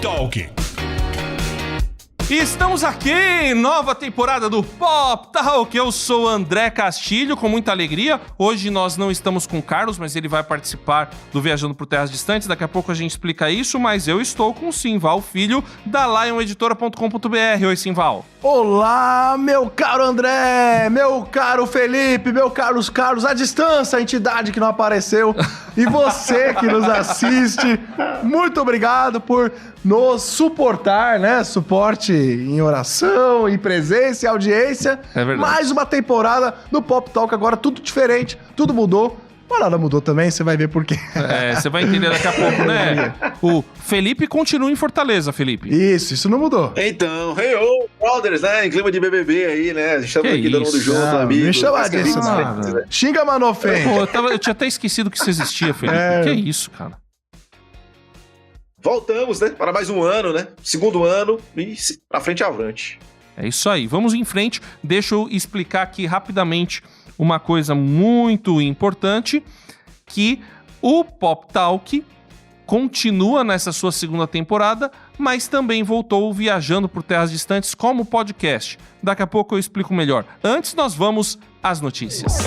Talk. E estamos aqui, nova temporada do Pop Talk. Eu sou André Castilho, com muita alegria. Hoje nós não estamos com o Carlos, mas ele vai participar do Viajando por Terras Distantes. Daqui a pouco a gente explica isso, mas eu estou com o Simval Filho, da lioneditora.com.br. Oi, Simval. Olá, meu caro André, meu caro Felipe, meu caros Carlos, à distância, a entidade que não apareceu, e você que nos assiste, muito obrigado por nos suportar, né? Suporte em oração, em presença e audiência. É verdade. Mais uma temporada do Pop Talk, agora tudo diferente, tudo mudou. Mas nada mudou também, você vai ver por quê. Você vai entender daqui a pouco, né? O Felipe continua em Fortaleza, Felipe. Isso não mudou. Então, hey, oh, brothers, né? Em clima de BBB aí, né? Estamos Que aqui dando isso? junto, Não, amigo. me chama disso, não. Xinga, mano, ofende. Pô, eu tinha até esquecido que isso existia, Felipe. Que isso, cara? Voltamos, né? Para mais um ano, né? Segundo ano e pra frente avante. É isso aí, vamos em frente. Deixa eu explicar aqui rapidamente uma coisa muito importante, que o Pop Talk continua nessa sua segunda temporada, mas também voltou Viajando por Terras Distantes como podcast. Daqui a pouco eu explico melhor. Antes nós vamos às notícias.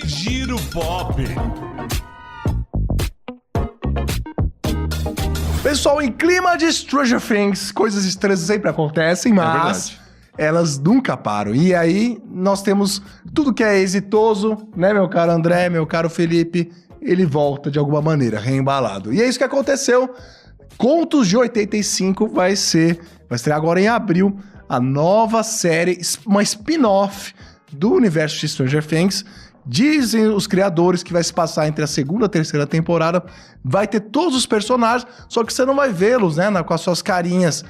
Giro Pop. Pessoal, em clima de Stranger Things, coisas estranhas sempre acontecem, mas elas nunca param. E aí, nós temos tudo que é exitoso, né, meu caro André, meu caro Felipe, ele volta de alguma maneira, reembalado. E é isso que aconteceu. Contos de 85 vai estrear agora em abril, a nova série, uma spin-off do universo de Stranger Things. Dizem os criadores que vai se passar entre a segunda e a terceira temporada. Vai ter todos os personagens, só que você não vai vê-los, né, com as suas carinhas.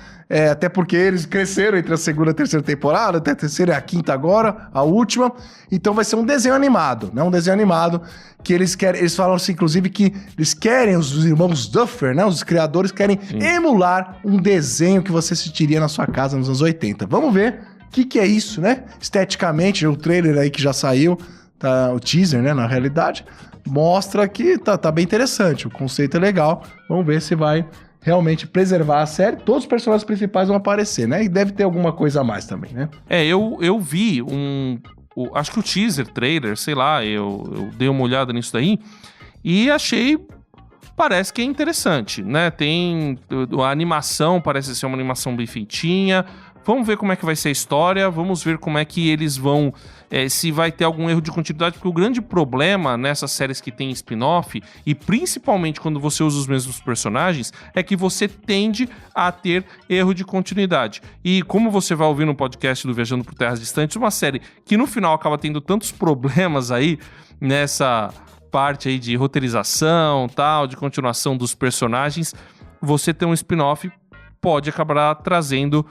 Até porque eles cresceram entre a segunda e a terceira temporada, até a terceira e a quinta agora, a última. Então vai ser um desenho animado, né? Um desenho animado que eles querem. Eles falam assim, inclusive, que eles querem, os irmãos Duffer, né? Os criadores querem emular um desenho que você assistiria na sua casa nos anos 80. Vamos ver o que é isso, né? Esteticamente, o trailer aí que já saiu. Tá, o teaser, né, na realidade, mostra que tá bem interessante, o conceito é legal, vamos ver se vai realmente preservar a série, todos os personagens principais vão aparecer, né, e deve ter alguma coisa a mais também, né. Eu vi acho que o teaser, trailer, sei lá, eu dei uma olhada nisso daí, e parece que é interessante, né, a animação parece ser uma animação bem feitinha. Vamos ver como é que vai ser a história, vamos ver como é que eles vão, se vai ter algum erro de continuidade, porque o grande problema nessas séries que tem spin-off, e principalmente quando você usa os mesmos personagens, é que você tende a ter erro de continuidade. E como você vai ouvir no podcast do Viajando por Terras Distantes, uma série que no final acaba tendo tantos problemas aí, nessa parte aí de roteirização, tal, de continuação dos personagens, você ter um spin-off pode acabar trazendo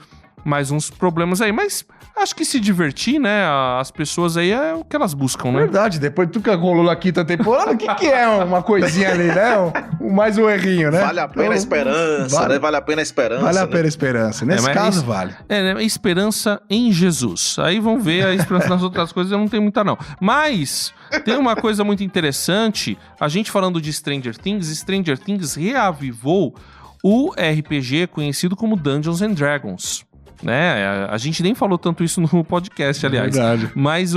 mais uns problemas aí, mas acho que se divertir, né, as pessoas aí é o que elas buscam, né? Verdade, depois de tudo que rolou na quinta temporada, o que é uma coisinha ali, né? Mais um errinho, né? Vale a pena a esperança, né? Vale a pena a esperança. Vale a pena a esperança. Nesse caso, vale. Né? Esperança em Jesus. Aí vão ver a esperança nas outras coisas, eu não tenho muita não. Mas tem uma coisa muito interessante, a gente falando de Stranger Things reavivou o RPG conhecido como Dungeons and Dragons. Né? A gente nem falou tanto isso no podcast, aliás. Verdade. Mas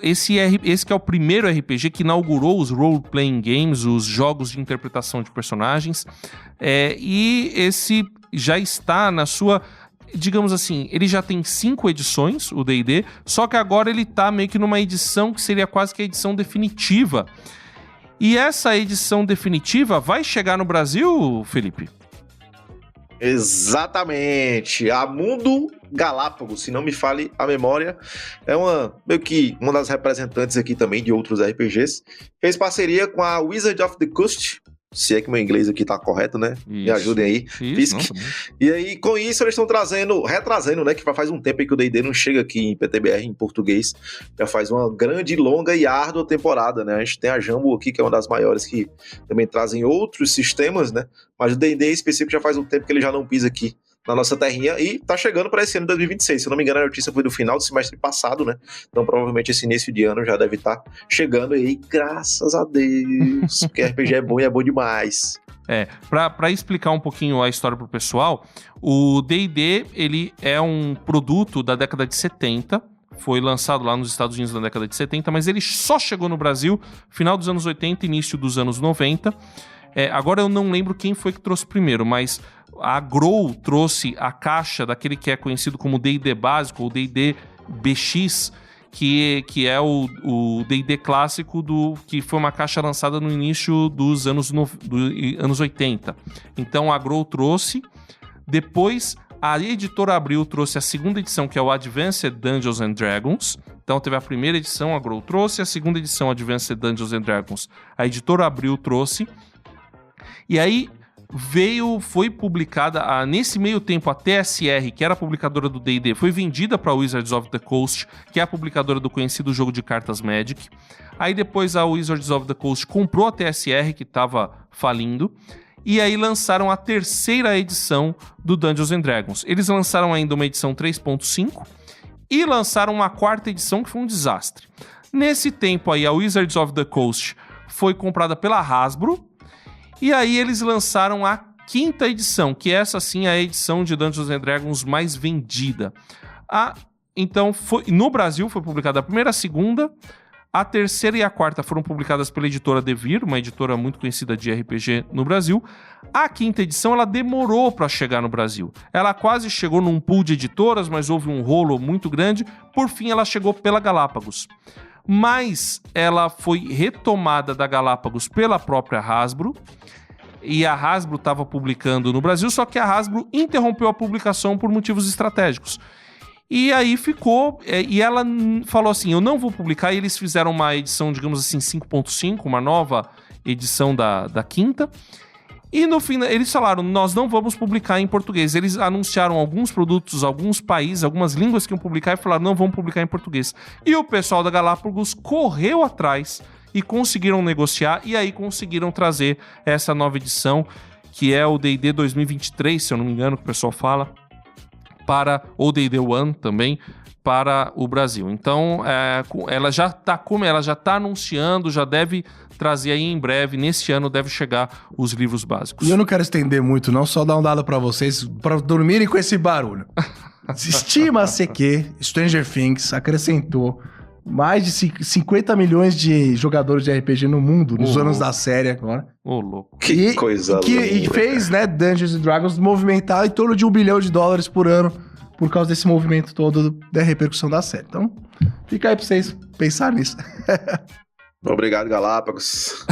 esse que é o primeiro RPG que inaugurou os role-playing games, os jogos de interpretação de personagens. E esse já está na sua... Digamos assim, ele já tem 5 edições, o D&D, só que agora ele tá meio que numa edição que seria quase que a edição definitiva. E essa edição definitiva vai chegar no Brasil, Felipe? Exatamente. A Mundo Galápagos, se não me fale a memória, é meio que uma das representantes aqui também de outros RPGs. Fez parceria com a Wizard of the Coast, se é que meu inglês aqui tá correto, né? Isso. Me ajudem aí. Fisk. E aí, com isso, eles estão retrazendo, né? Que faz um tempo aí que o D&D não chega aqui em PTBR, em português. Já faz uma grande, longa e árdua temporada, né? A gente tem a Jambo aqui, que é uma das maiores, que também trazem outros sistemas, né? Mas o D&D em específico já faz um tempo que ele já não pisa aqui na nossa terrinha e tá chegando para esse ano de 2026. Se eu não me engano, a notícia foi do final do semestre passado, né? Então provavelmente esse início de ano já deve estar chegando aí, graças a Deus, porque RPG é bom e é bom demais. Pra explicar um pouquinho a história pro pessoal, o D&D, ele é um produto da década de 70, foi lançado lá nos Estados Unidos na década de 70, mas ele só chegou no Brasil final dos anos 80, início dos anos 90. Agora eu não lembro quem foi que trouxe primeiro, mas a Grow trouxe a caixa daquele que é conhecido como D&D básico, ou D&D BX, que é o D&D clássico, que foi uma caixa lançada no início dos anos 80. Então a Grow trouxe, depois a editora Abril trouxe a segunda edição, que é o Advanced Dungeons and Dragons. Então teve a primeira edição, a Grow trouxe, a segunda edição, Advanced Dungeons and Dragons, a editora Abril trouxe. E aí foi publicada, nesse meio tempo, a TSR, que era a publicadora do D&D, foi vendida para a Wizards of the Coast, que é a publicadora do conhecido jogo de cartas Magic. Aí depois a Wizards of the Coast comprou a TSR, que estava falindo, e aí lançaram a terceira edição do Dungeons and Dragons. Eles lançaram ainda uma edição 3.5 e lançaram uma quarta edição que foi um desastre. Nesse tempo aí, a Wizards of the Coast foi comprada pela Hasbro, e aí eles lançaram a quinta edição, que essa sim é a edição de Dungeons and Dragons mais vendida. Então, no Brasil foi publicada a primeira, a segunda, a terceira e a quarta foram publicadas pela editora Devir, uma editora muito conhecida de RPG no Brasil. A quinta edição ela demorou para chegar no Brasil. Ela quase chegou num pool de editoras, mas houve um rolo muito grande. Por fim, ela chegou pela Galápagos. Mas ela foi retomada da Galápagos pela própria Hasbro, e a Hasbro estava publicando no Brasil, só que a Hasbro interrompeu a publicação por motivos estratégicos. E aí ficou, e ela falou assim, eu não vou publicar, e eles fizeram uma edição, digamos assim, 5.5, uma nova edição da quinta, e no fim eles falaram, nós não vamos publicar em português. Eles anunciaram alguns produtos, alguns países, algumas línguas que iam publicar e falaram, não vamos publicar em português. E o pessoal da Galápagos correu atrás e conseguiram negociar, e aí conseguiram trazer essa nova edição, que é o D&D 2023, se eu não me engano, que o pessoal fala, ou D&D One também, para o Brasil. Então, ela já está anunciando, já deve trazer aí em breve, neste ano deve chegar os livros básicos. E eu não quero estender muito, não, só dar um dado para vocês, para dormirem com esse barulho. Estima-se que Stranger Things acrescentou mais de 50 milhões de jogadores de RPG no mundo, nos anos da série agora. Louco. Que coisa louca. E fez, né, Dungeons & Dragons movimentar em torno de $1 bilhão por ano por causa desse movimento todo da repercussão da série. Então, fica aí pra vocês pensarem nisso. Obrigado, Galápagos.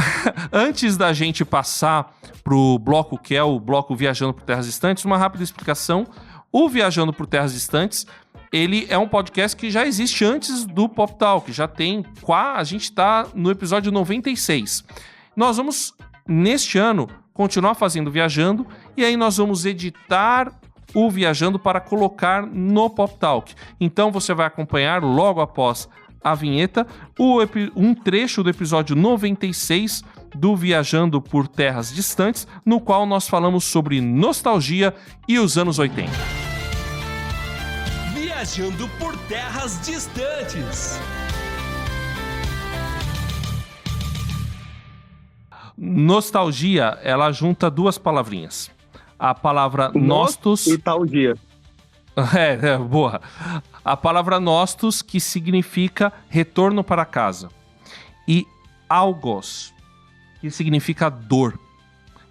Antes da gente passar pro bloco que é o bloco Viajando por Terras Distantes, uma rápida explicação. O Viajando por Terras Distantes, ele é um podcast que já existe antes do Pop Talk, já tem, a gente está no episódio 96. Nós vamos, neste ano, continuar fazendo Viajando, e aí nós vamos editar o Viajando para colocar no Pop Talk. Então você vai acompanhar logo após a vinheta um trecho do episódio 96 do Viajando por Terras Distantes, no qual nós falamos sobre nostalgia e os anos 80. Viajando por Terras Distantes. Nostalgia, ela junta duas palavrinhas. A palavra nostos... E tal dia. Boa. A palavra nostos, que significa retorno para casa. E algos, que significa dor.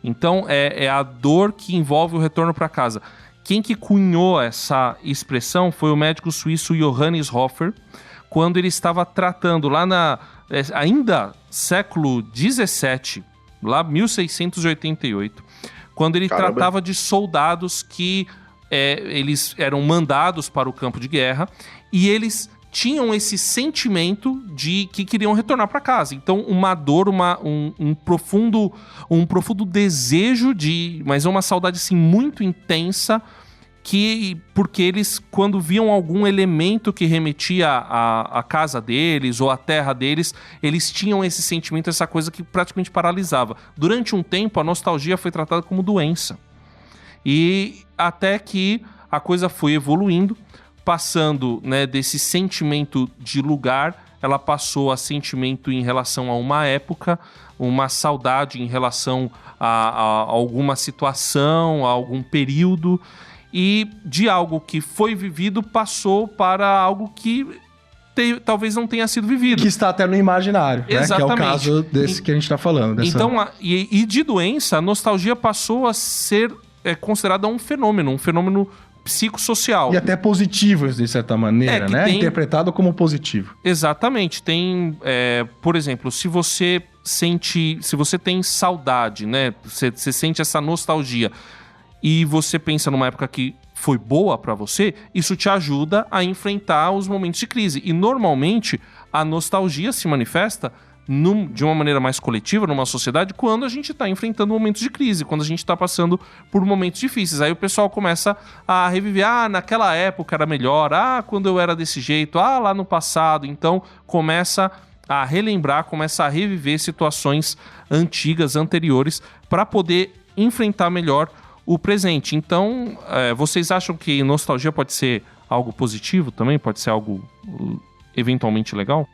Então, é a dor que envolve o retorno para casa. Quem que cunhou essa expressão foi o médico suíço Johannes Hofer, quando ele estava tratando lá ainda século XVII, lá 1688, quando ele tratava de soldados que eles eram mandados para o campo de guerra e eles tinham esse sentimento de que queriam retornar para casa. Então, uma dor, um profundo desejo mas é uma saudade assim, muito intensa, porque eles, quando viam algum elemento que remetia à casa deles ou à terra deles, eles tinham esse sentimento, essa coisa que praticamente paralisava. Durante um tempo, a nostalgia foi tratada como doença. E até que a coisa foi evoluindo, passando, né, desse sentimento de lugar, ela passou a sentimento em relação a uma época, uma saudade em relação a alguma situação, a algum período, e de algo que foi vivido passou para algo que talvez não tenha sido vivido. Que está até no imaginário, né? Que é o caso desse que a gente está falando. Dessa... Então, e de doença, a nostalgia passou a ser considerada um fenômeno psicossocial. E até positivo, de certa maneira, né? Tem... Interpretado como positivo. Exatamente. Tem, por exemplo, se você tem saudade, né? Você sente essa nostalgia e você pensa numa época que foi boa pra você, isso te ajuda a enfrentar os momentos de crise. E normalmente a nostalgia se manifesta de uma maneira mais coletiva, numa sociedade, quando a gente está enfrentando momentos de crise, quando a gente está passando por momentos difíceis. Aí o pessoal começa a reviver, naquela época era melhor, quando eu era desse jeito, lá no passado. Então começa a relembrar, começa a reviver situações antigas, anteriores, para poder enfrentar melhor o presente. Então, vocês acham que nostalgia pode ser algo positivo também? Pode ser algo eventualmente legal?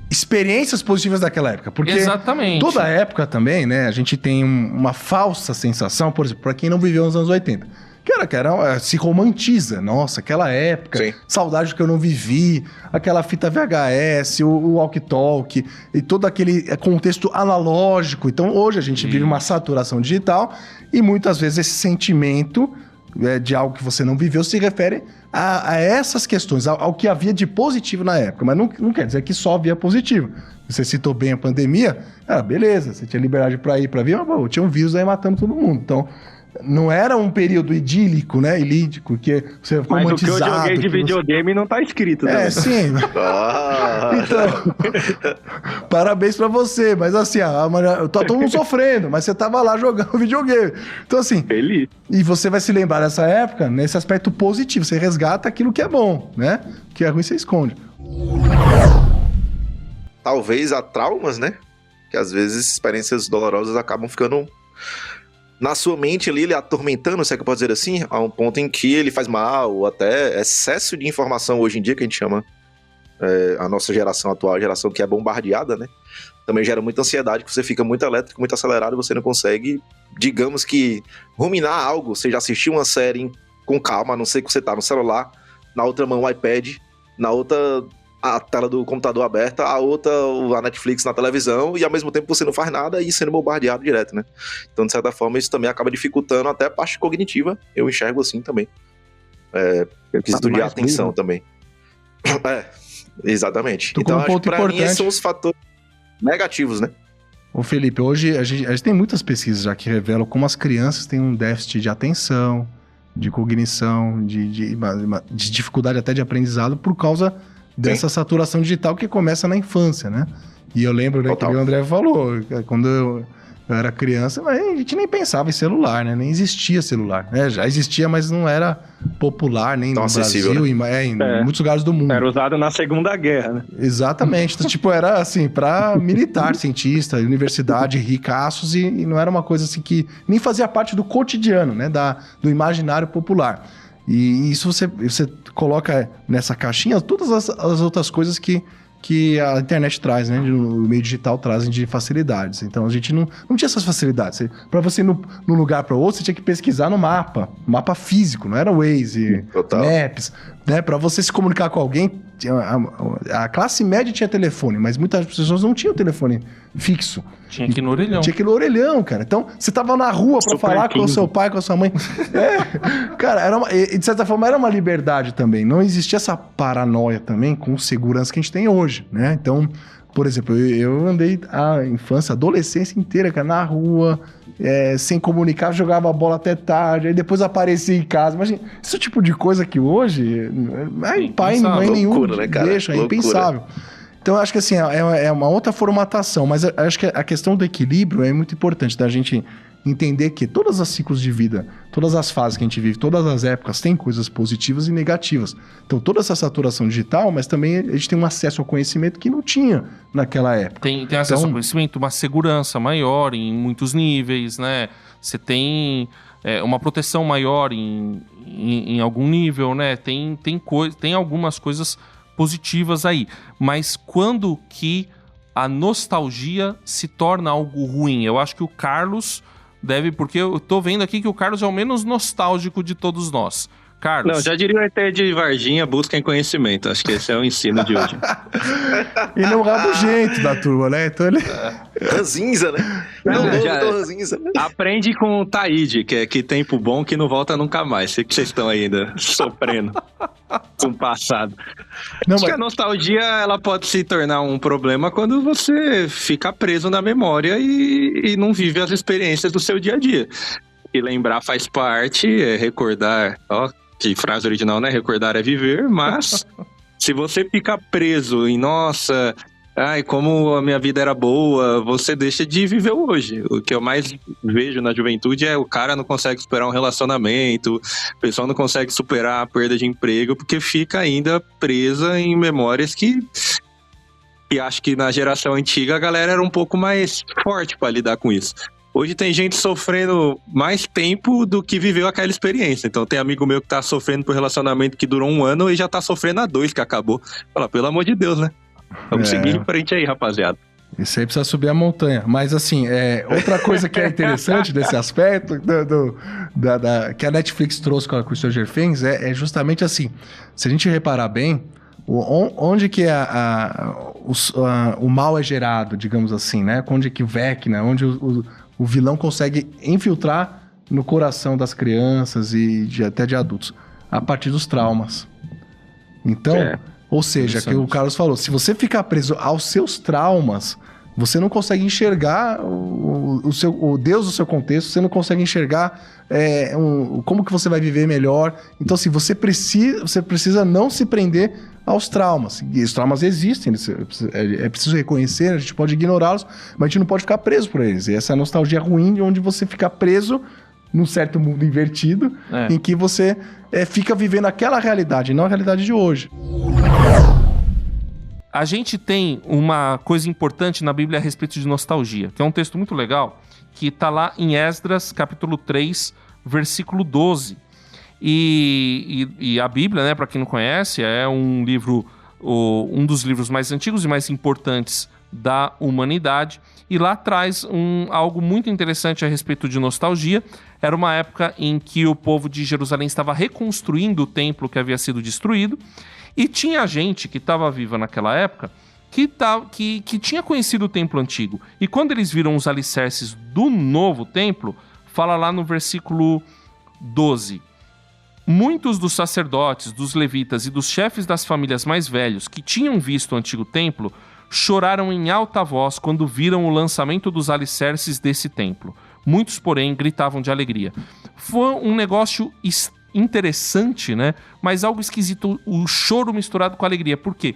Experiências positivas daquela época. Porque exatamente. Toda época também, né? A gente tem uma falsa sensação, por exemplo, para quem não viveu nos anos 80. Que era se romantiza. Nossa, aquela época, sim, saudade que eu não vivi, aquela fita VHS, o walkie-talkie e todo aquele contexto analógico. Então, hoje a gente vive uma saturação digital e muitas vezes esse sentimento de algo que você não viveu se refere a essas questões, ao que havia de positivo na época. Mas não quer dizer que só havia positivo. Você citou bem a pandemia, beleza, você tinha liberdade para ir para vir, mas tinha um vírus aí matando todo mundo. Então, não era um período idílico, né? Ilídico, que você romantizado. Mas o que eu joguei de videogame não tá escrito. Né? Sim. Então, parabéns pra você. Mas assim, todo mundo sofrendo, mas você tava lá jogando videogame. Então assim... Feliz. E você vai se lembrar dessa época nesse aspecto positivo. Você resgata aquilo que é bom, né? O que é ruim você esconde. Talvez há traumas, né? Que às vezes experiências dolorosas acabam ficando... na sua mente ali, ele atormentando, se é que eu posso dizer assim, a um ponto em que ele faz mal, ou até excesso de informação hoje em dia, que a gente chama a nossa geração atual, a geração que é bombardeada, né? Também gera muita ansiedade, que você fica muito elétrico, muito acelerado, você não consegue, digamos que, ruminar algo. Você já assistiu uma série com calma, a não ser que você tá no celular, na outra mão o iPad, na outra... a tela do computador aberta, a outra a Netflix na televisão, e ao mesmo tempo você não faz nada e sendo bombardeado direto, né? Então, de certa forma, isso também acaba dificultando até a parte cognitiva, eu enxergo assim também. Requisito de atenção também. Exatamente. Tô então, com um ponto pra mim, esses importante. são os fatores negativos, né? Ô Felipe, hoje a gente tem muitas pesquisas já que revelam como as crianças têm um déficit de atenção, de cognição, de dificuldade até de aprendizado por causa dessa saturação digital que começa na infância, né? E eu lembro, né, que o André falou, quando eu era criança, mas a gente nem pensava em celular, né? Nem existia celular, né? Já existia, mas não era popular, nem no Brasil, né? Em muitos lugares do mundo. Era usado na Segunda Guerra, né? Exatamente. Então, tipo, era assim, pra militar, cientista, universidade, ricaços, e não era uma coisa assim que nem fazia parte do cotidiano, né? Do imaginário popular. E isso você coloca nessa caixinha todas as outras coisas que a internet traz, né? O meio digital trazem de facilidades. Então a gente não tinha essas facilidades. Para você ir num lugar para outro, você tinha que pesquisar no mapa físico, não era Waze, Maps, né? Para você se comunicar com alguém, a classe média tinha telefone, mas muitas pessoas não tinham telefone fixo. Tinha que ir no orelhão. Tinha que ir no orelhão, cara. Então, você tava na rua pra falar com o seu pai, com a sua mãe. Cara, de certa forma era uma liberdade também. Não existia essa paranoia também com segurança que a gente tem hoje, né? Então, por exemplo, eu andei a infância, a adolescência inteira, cara, na rua, sem comunicar, jogava bola até tarde, aí depois aparecia em casa. Imagina, esse é o tipo de coisa que hoje, pai e mãe nenhum deixa, é impensável. Então, eu acho que assim, é uma outra formatação, mas eu acho que a questão do equilíbrio é muito importante da gente entender que todos os ciclos de vida, todas as fases que a gente vive, todas as épocas, têm coisas positivas e negativas. Então, toda essa saturação digital, mas também a gente tem um acesso ao conhecimento que não tinha naquela época. Tem acesso ao conhecimento, uma segurança maior em muitos níveis, né? Você tem uma proteção maior em algum nível, né? Tem algumas coisas positivas aí. Mas quando que a nostalgia se torna algo ruim? Eu acho que o Carlos deve... Porque eu tô vendo aqui que o Carlos é o menos nostálgico de todos nós. Carlos... Não, já diria o ET de Varginha, busquem conhecimento. Acho que esse é o ensino de hoje. Ele é um rabugento da turma, né? Então ele... Ranzinza, né? Ranzinza. Aprende com o Taíde, que tempo bom que não volta nunca mais. Sei que vocês estão ainda sofrendo com o passado. Acho que a nostalgia ela pode se tornar um problema quando você fica preso na memória e não vive as experiências do seu dia a dia. E lembrar faz parte, recordar... que frase original, né? Recordar é viver, mas se você fica preso em, nossa, como a minha vida era boa, você deixa de viver hoje. O que eu mais vejo na juventude é o cara não consegue superar um relacionamento, o pessoal não consegue superar a perda de emprego, porque fica ainda presa em memórias que acho que na geração antiga a galera era um pouco mais forte para lidar com isso. Hoje tem gente sofrendo mais tempo do que viveu aquela experiência. Então tem amigo meu que tá sofrendo por relacionamento que durou 1 ano e já tá sofrendo há 2 que acabou. Fala, pelo amor de Deus, né? Vamos seguir em frente aí, rapaziada. Isso aí precisa subir a montanha. Mas assim, outra coisa que é interessante desse aspecto que a Netflix trouxe com o Stranger Things é justamente assim, se a gente reparar bem, onde que o mal é gerado, digamos assim, né? Onde que o Vecna, onde o vilão consegue infiltrar no coração das crianças e até de adultos, a partir dos traumas. Então, ou seja, que o Carlos falou, se você ficar preso aos seus traumas, você não consegue enxergar o Deus do seu contexto, você não consegue enxergar como que você vai viver melhor. Então, assim, você precisa não se prender aos traumas. E os traumas existem, é preciso reconhecer, a gente pode ignorá-los, mas a gente não pode ficar preso por eles. E essa é a nostalgia ruim de onde você fica preso num certo mundo invertido, em que você fica vivendo aquela realidade, não a realidade de hoje. A gente tem uma coisa importante na Bíblia a respeito de nostalgia, que é um texto muito legal, que está lá em Esdras, capítulo 3, versículo 12. E a Bíblia, né, para quem não conhece, é um livro, um dos livros mais antigos e mais importantes da humanidade. E lá traz algo muito interessante a respeito de nostalgia. Era uma época em que o povo de Jerusalém estava reconstruindo o templo que havia sido destruído. E tinha gente que estava viva naquela época que tinha conhecido o templo antigo. E quando eles viram os alicerces do novo templo, fala lá no versículo 12... Muitos dos sacerdotes, dos levitas e dos chefes das famílias mais velhos que tinham visto o antigo templo choraram em alta voz quando viram o lançamento dos alicerces desse templo. Muitos, porém, gritavam de alegria. Foi um negócio interessante, né? Mas algo esquisito, o choro misturado com a alegria. Porque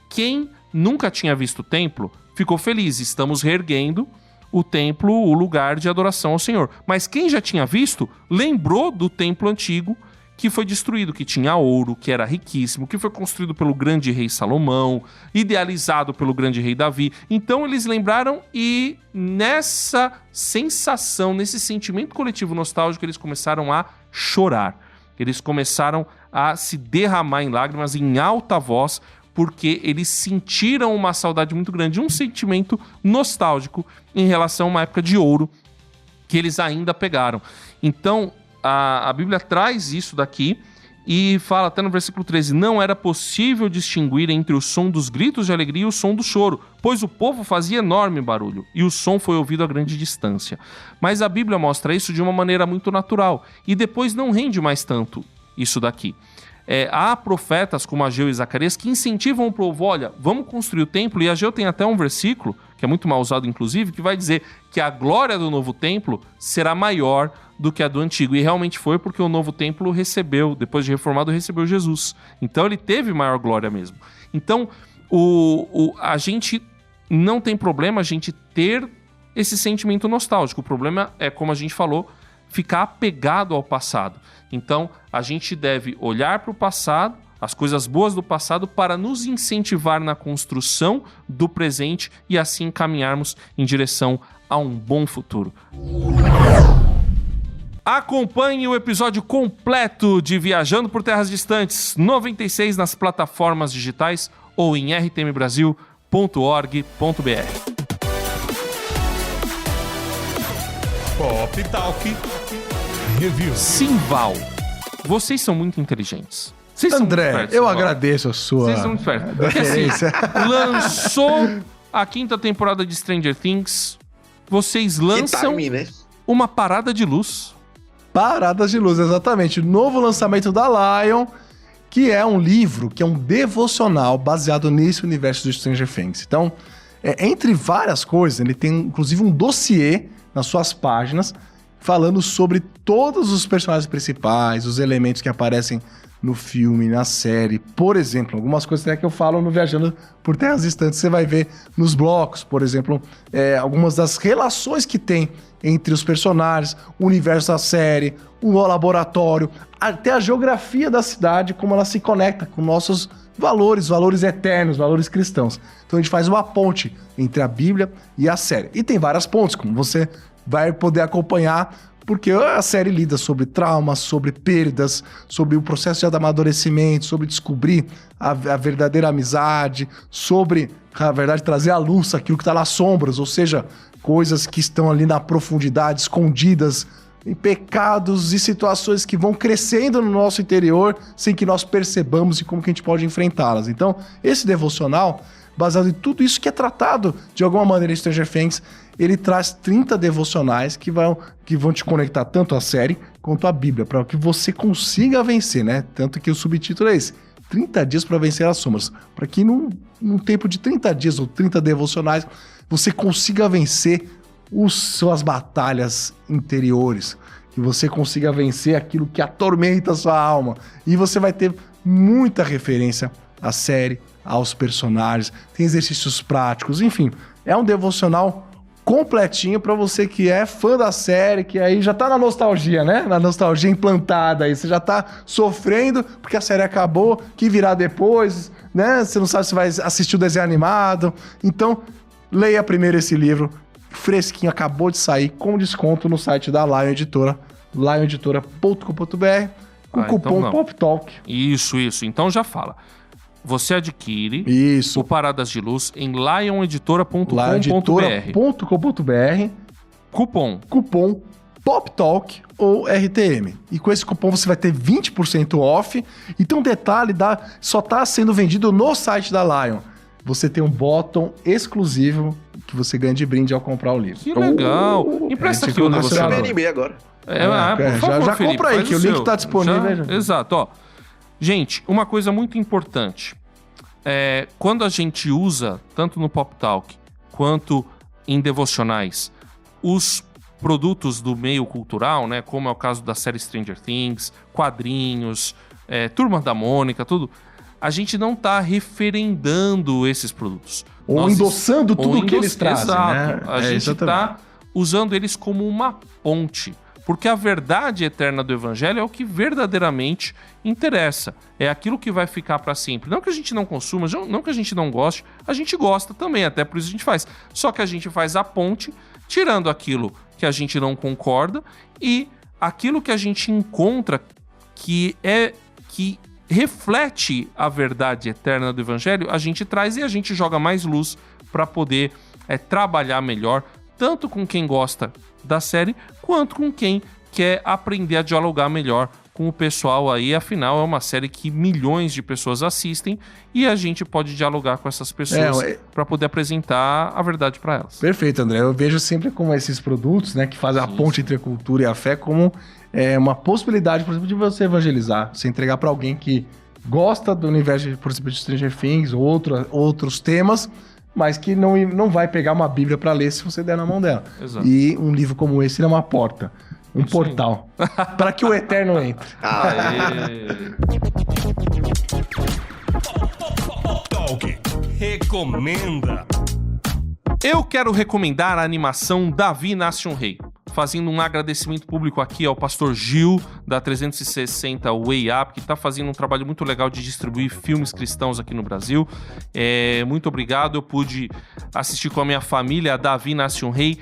quem nunca tinha visto o templo ficou feliz. Estamos reerguendo o templo, o lugar de adoração ao Senhor. Mas quem já tinha visto, lembrou do templo antigo que foi destruído, que tinha ouro, que era riquíssimo, que foi construído pelo grande rei Salomão, idealizado pelo grande rei Davi. Então eles lembraram e nessa sensação, nesse sentimento coletivo nostálgico, eles começaram a chorar. Eles começaram a se derramar em lágrimas em alta voz, porque eles sentiram uma saudade muito grande, um sentimento nostálgico em relação a uma época de ouro que eles ainda pegaram. Então, a Bíblia traz isso daqui e fala até no versículo 13, não era possível distinguir entre o som dos gritos de alegria e o som do choro, pois o povo fazia enorme barulho e o som foi ouvido a grande distância. Mas a Bíblia mostra isso de uma maneira muito natural e depois não rende mais tanto isso daqui. Há profetas como Ageu e Zacarias que incentivam o povo, olha, vamos construir o templo, e Ageu tem até um versículo, que é muito mal usado inclusive, que vai dizer que a glória do novo templo será maior do que a do antigo, e realmente foi porque o novo templo recebeu, depois de reformado, recebeu Jesus, então ele teve maior glória mesmo. Então a gente não tem problema a gente ter esse sentimento nostálgico. O problema é, como a gente falou, ficar apegado ao passado. Então, a gente deve olhar para o passado, as coisas boas do passado, para nos incentivar na construção do presente e assim caminharmos em direção a um bom futuro. Acompanhe o episódio completo de Viajando por Terras Distantes 96 nas plataformas digitais ou em rtmbrasil.org.br. Pop Talk Review. Simval, vocês são muito inteligentes. Vocês André, são muito eu Simval. agradeço a sua Vocês são muito espertos. Porque assim, referência. lançou a 5ª temporada de Stranger Things, vocês Que lançam timing, né? uma parada de luz. Paradas de Luz, exatamente. Novo lançamento da Lion, que é um livro, que é um devocional baseado nesse universo do Stranger Things. Então, entre várias coisas, ele tem inclusive um dossiê nas suas páginas falando sobre todos os personagens principais, os elementos que aparecem no filme, na série. Por exemplo, algumas coisas até que eu falo no Viajando por Terras Distantes, você vai ver nos blocos, por exemplo, algumas das relações que tem entre os personagens, o universo da série, o laboratório, até a geografia da cidade, como ela se conecta com nossos valores eternos, valores cristãos. Então a gente faz uma ponte entre a Bíblia e a série. E tem várias pontes, como você vai poder acompanhar, porque a série lida sobre traumas, sobre perdas, sobre o processo de amadurecimento, sobre descobrir a verdadeira amizade, sobre, na verdade, trazer à luz aquilo que está nas sombras, ou seja, coisas que estão ali na profundidade, escondidas, em pecados e situações que vão crescendo no nosso interior sem que nós percebamos e como que a gente pode enfrentá-las. Então, esse devocional, baseado em tudo isso que é tratado de alguma maneira em Stranger Things, ele traz 30 devocionais que vão te conectar tanto à série quanto à Bíblia, para que você consiga vencer, né? Tanto que o subtítulo é esse, 30 dias para vencer as sombras. Para que num tempo de 30 dias ou 30 devocionais, você consiga vencer suas batalhas interiores, que você consiga vencer aquilo que atormenta a sua alma. E você vai ter muita referência à série, aos personagens, tem exercícios práticos, enfim, é um devocional completinho para você que é fã da série, que aí já tá na nostalgia, né? Na nostalgia implantada aí, você já tá sofrendo porque a série acabou, que virá depois, né? Você não sabe se vai assistir o desenho animado. Então, leia primeiro esse livro, fresquinho, acabou de sair, com desconto no site da Lion Editora, lioneditora.com.br, com o cupom então POPTALK. Isso. Então já fala. Você adquire Isso. o Paradas de Luz em lioneditora.com.br. lioneditora.com.br, cupom POPTALK ou RTM. E com esse cupom você vai ter 20% off. E tem um detalhe, só tá sendo vendido no site da Lion. Você tem um bottom exclusivo que você ganha de brinde ao comprar o livro. Que legal. Empresta aqui o negócio. Eu me animei agora. Por favor, já Felipe, compra aí, faz que o link tá disponível. Exato, ó. Gente, uma coisa muito importante. Quando a gente usa, tanto no Pop Talk quanto em devocionais, os produtos do meio cultural, né, como é o caso da série Stranger Things, quadrinhos, Turma da Mônica, tudo, a gente não tá referendando esses produtos. Ou endossando tudo que eles trazem, exato, né? A gente tá usando eles como uma ponte. Porque a verdade eterna do evangelho é o que verdadeiramente interessa. É aquilo que vai ficar para sempre. Não que a gente não consuma, não que a gente não goste, a gente gosta também, até por isso a gente faz. Só que a gente faz a ponte, tirando aquilo que a gente não concorda e aquilo que a gente encontra que reflete a verdade eterna do evangelho, a gente traz e a gente joga mais luz para poder trabalhar melhor, tanto com quem gosta da série, quanto com quem quer aprender a dialogar melhor com o pessoal aí. Afinal, é uma série que milhões de pessoas assistem e a gente pode dialogar com essas pessoas para poder apresentar a verdade para elas. Perfeito, André. Eu vejo sempre como esses produtos, né, que fazem a ponte entre a cultura e a fé, como uma possibilidade, por exemplo, de você evangelizar, você entregar para alguém que gosta do universo, por exemplo, de Stranger Things ou outros temas, mas que não vai pegar uma Bíblia para ler se você der na mão dela. Exato. E um livro como esse é uma porta, um portal, para que o Eterno entre. Talk recomenda. Eu quero recomendar a animação Davi Nasce um Rei, fazendo um agradecimento público aqui ao pastor Gil, da 360 Way Up, que está fazendo um trabalho muito legal de distribuir filmes cristãos aqui no Brasil. Muito obrigado, eu pude assistir com a minha família a Davi Nasce um Rei.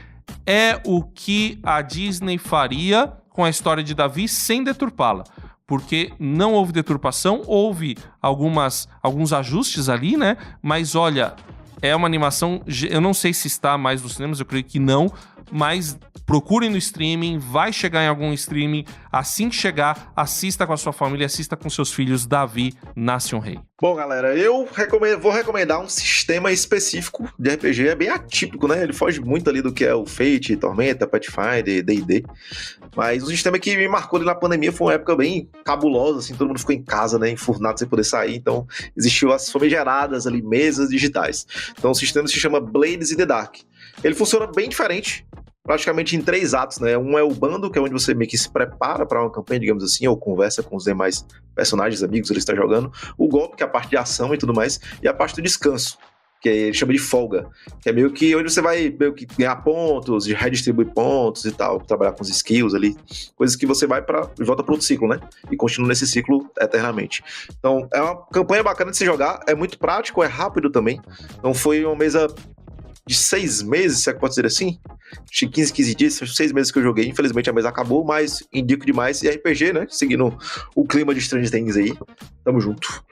É o que a Disney faria com a história de Davi sem deturpá-la. Porque não houve deturpação, houve alguns ajustes ali, né? Mas olha, é uma animação, eu não sei se está mais nos cinemas, eu creio que não, mas procurem no streaming, vai chegar em algum streaming, assim que chegar, assista com a sua família, assista com seus filhos, Davi Nasce um Rei. Bom, galera, eu vou recomendar um sistema específico de RPG, é bem atípico, né? Ele foge muito ali do que é o Fate, Tormenta, Pathfinder, D&D, mas um sistema que me marcou ali na pandemia foi uma época bem cabulosa, assim, todo mundo ficou em casa, né, enfurnado sem poder sair, então existiu as famigeradas ali, mesas digitais. Então o sistema se chama Blades in the Dark. Ele funciona bem diferente, praticamente em 3 atos, né? Um é o bando, que é onde você meio que se prepara para uma campanha, digamos assim, ou conversa com os demais personagens, amigos que ele está jogando. O golpe, que é a parte de ação e tudo mais, e a parte do descanso, que ele chama de folga, que é meio que onde você vai meio que ganhar pontos, redistribuir pontos e tal, trabalhar com os skills ali, coisas que você vai e volta para outro ciclo, né? E continua nesse ciclo eternamente. Então, é uma campanha bacana de se jogar, é muito prático, é rápido também. Então, foi uma mesa de 6 meses, se é que pode dizer assim, de 15 dias, 6 meses que eu joguei. Infelizmente a mesa acabou, mas indico demais. E RPG, né? Seguindo o clima de Stranger Things aí. Tamo junto.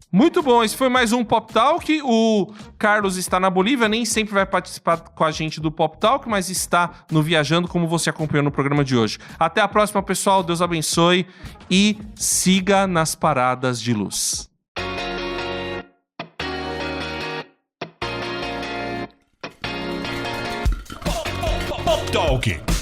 Muito bom, esse foi mais um Pop Talk. O Carlos está na Bolívia, nem sempre vai participar com a gente do Pop Talk, mas está no Viajando, como você acompanhou no programa de hoje. Até a próxima, pessoal. Deus abençoe e siga nas paradas de luz. Talk.